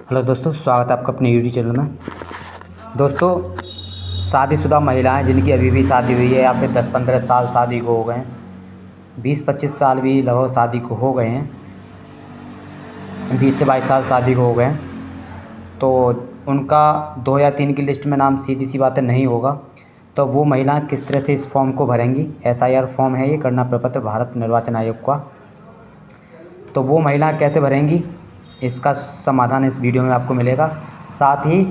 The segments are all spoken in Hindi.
हेलो दोस्तों, स्वागत है आपका अपने यूट्यूब चैनल में। दोस्तों, शादीशुदा महिलाएं जिनकी अभी भी शादी हुई है या फिर 10-15 साल शादी को हो गए हैं, 20-25 साल भी लगभग शादी को हो गए हैं, 20 से 22 साल शादी को हो गए हैं, तो उनका 2 या 3 की लिस्ट में नाम सीधी सी बातें नहीं होगा। तो वो महिलाएं किस तरह से इस फॉर्म को भरेंगी? SIR फॉर्म है ये, गणना प्रपत्र भारत निर्वाचन आयोग का। तो वो महिलाएं कैसे भरेंगी, इसका समाधान इस वीडियो में आपको मिलेगा। साथ ही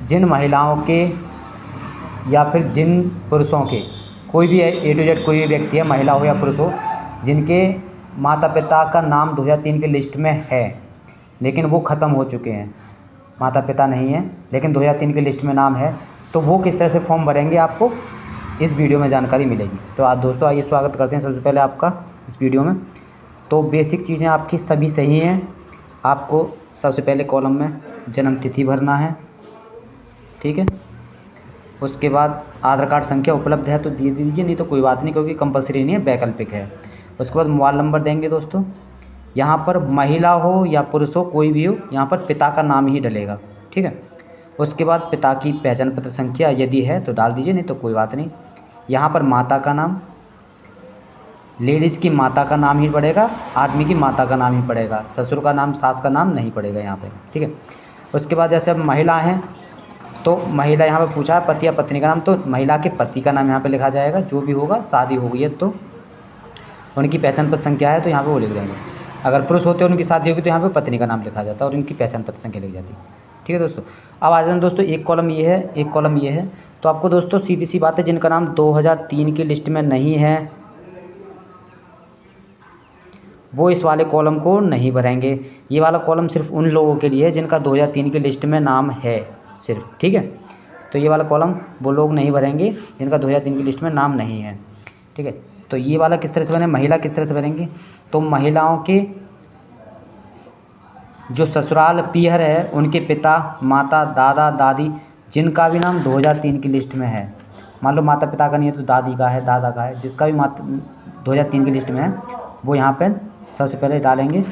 जिन महिलाओं के या फिर जिन पुरुषों के, कोई भी A to Z कोई भी व्यक्ति है, महिला हो या पुरुष हो, जिनके माता पिता का नाम 2003 की लिस्ट में है लेकिन वो ख़त्म हो चुके हैं, माता पिता नहीं है लेकिन 2003 की लिस्ट में नाम है, तो वो किस तरह से फॉर्म भरेंगे, आपको इस वीडियो में जानकारी मिलेगी। तो आज दोस्तों आइए स्वागत करते हैं सबसे पहले आपका इस वीडियो में। तो बेसिक चीज़ें आपकी सभी सही हैं। आपको सबसे पहले कॉलम में जन्म तिथि भरना है, ठीक है। उसके बाद आधार कार्ड संख्या उपलब्ध है तो दे दीजिए, नहीं तो कोई बात नहीं, क्योंकि कंपलसरी नहीं है, वैकल्पिक है। उसके बाद मोबाइल नंबर देंगे दोस्तों। यहाँ पर महिला हो या पुरुष हो, कोई भी हो, यहाँ पर पिता का नाम ही डलेगा, ठीक है। उसके बाद पिता की पहचान पत्र संख्या यदि है तो डाल दीजिए, नहीं तो कोई बात नहीं। यहाँ पर माता का नाम, लेडीज़ की माता का नाम ही पड़ेगा, आदमी की माता का नाम ही पड़ेगा, ससुर का नाम, सास का नाम नहीं पड़ेगा यहाँ पे, ठीक है। उसके बाद जैसे अब महिला हैं तो महिला यहाँ पे पूछा है पति या पत्नी का नाम, तो महिला के पति का नाम यहाँ पे लिखा जाएगा, जो भी होगा, शादी हो गई है तो उनकी पहचान पत्र संख्या है तो यहाँ पे वो लिख देंगे। अगर पुरुष होते हैं उनकी शादी होगी तो यहाँ पे पत्नी का नाम लिखा जाता है और उनकी पहचान पत्र संख्या लिखी जाती है, ठीक है दोस्तों। अब आ जाए दोस्तों, एक कॉलम ये है, एक कॉलम ये है। तो आपको दोस्तों सीधी सी बात है, जिनका नाम 2003 की लिस्ट में नहीं है वो इस वाले कॉलम को नहीं भरेंगे। ये वाला कॉलम सिर्फ उन लोगों के लिए है जिनका 2003 की लिस्ट में नाम है सिर्फ, ठीक है। तो ये वाला कॉलम वो लोग नहीं भरेंगे जिनका 2003 की लिस्ट में नाम नहीं है, ठीक है। तो ये वाला किस तरह से बने, महिला किस तरह से भरेंगे? तो महिलाओं के जो ससुराल पीहर है, उनके पिता, माता, दादा, दादी, जिनका भी नाम 2003 की लिस्ट में है, मान लो माता पिता का नहीं है तो दादी का है, दादा का है, जिसका भी 2003 की लिस्ट में है, वो यहाँ पर सबसे पहले डालेंगे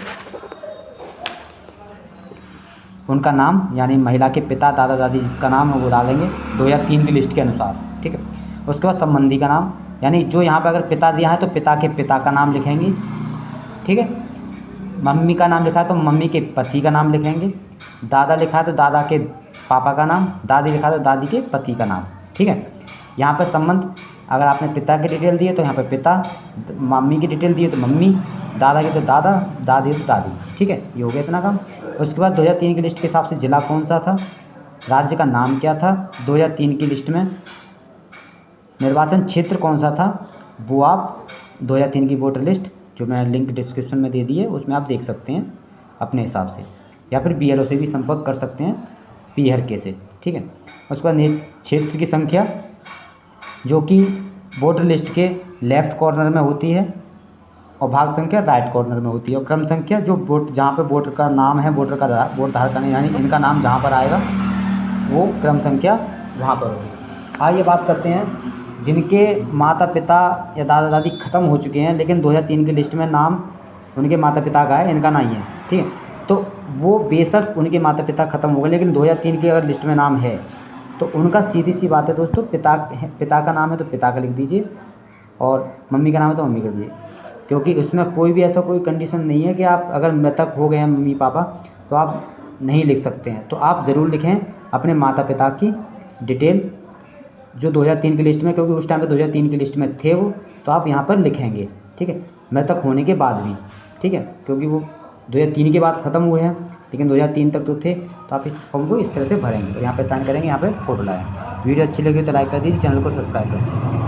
उनका नाम, यानी महिला के पिता, दादा, दादी जिसका नाम है वो डालेंगे 2003 की लिस्ट के अनुसार, ठीक है। उसके बाद संबंधी का नाम, यानी जो यहाँ पे अगर पिता दिया है तो पिता के पिता का नाम लिखेंगे, ठीक है। मम्मी का नाम लिखा है तो मम्मी के पति का नाम लिखेंगे, दादा लिखा है तो दादा के पापा का नाम, दादी लिखा है तो दादी के पति का नाम, ठीक है। यहाँ पर संबंध, अगर आपने पिता की डिटेल दी है तो यहाँ पे पिता, मम्मी की डिटेल दी है तो मम्मी, दादा की तो दादा, दादी तो दादी, ठीक है। ये हो गया इतना काम। उसके बाद 2003 की लिस्ट के हिसाब से ज़िला कौन सा था, राज्य का नाम क्या था 2003 की लिस्ट में, निर्वाचन क्षेत्र कौन सा था, वो आप 2003 की वोटर लिस्ट जो मैंने लिंक डिस्क्रिप्शन में दे दी है उसमें आप देख सकते हैं अपने हिसाब से, या फिर BLO से भी संपर्क कर सकते हैं, पीहर से, ठीक है। उसके बाद क्षेत्र की संख्या जो कि वोटर लिस्ट के लेफ़्ट कॉर्नर में होती है और भाग संख्या राइट कॉर्नर में होती है, और क्रम संख्या जो वोट, जहाँ पे वोटर का नाम है, वोट धारक का नहीं, यानी इनका नाम जहाँ पर आएगा वो क्रम संख्या वहाँ पर होगी। आइए बात करते हैं जिनके माता पिता या दादा दादी ख़त्म हो चुके हैं लेकिन 2003 की लिस्ट में नाम उनके माता पिता का है, इनका नहीं है, ठीक है। तो वो बेशक उनके माता पिता ख़त्म हो गए लेकिन 2003 की अगर लिस्ट में नाम है तो उनका सीधी सी बात है दोस्तों, पिता का नाम है तो पिता का लिख दीजिए और मम्मी का नाम है तो मम्मी का दीजिए, क्योंकि उसमें कोई भी ऐसा कोई कंडीशन नहीं है कि आप अगर मृतक हो गए हैं मम्मी पापा तो आप नहीं लिख सकते हैं। तो आप ज़रूर लिखें अपने माता पिता की डिटेल जो 2003 की लिस्ट में, क्योंकि उस टाइम पे 2003 की लिस्ट में थे वो, तो आप यहाँ पर लिखेंगे, ठीक है, मृतक होने के बाद भी, ठीक है, क्योंकि वो 2003 के बाद ख़त्म हुए हैं लेकिन 2003 तक तो थे। तो आप इस फॉर्म को इस तरह से भरेंगे और यहाँ पे साइन करेंगे, यहाँ पे फोटो लाएँ। वीडियो अच्छी लगी तो लाइक कर दीजिए, चैनल को सब्सक्राइब कर दीजिए।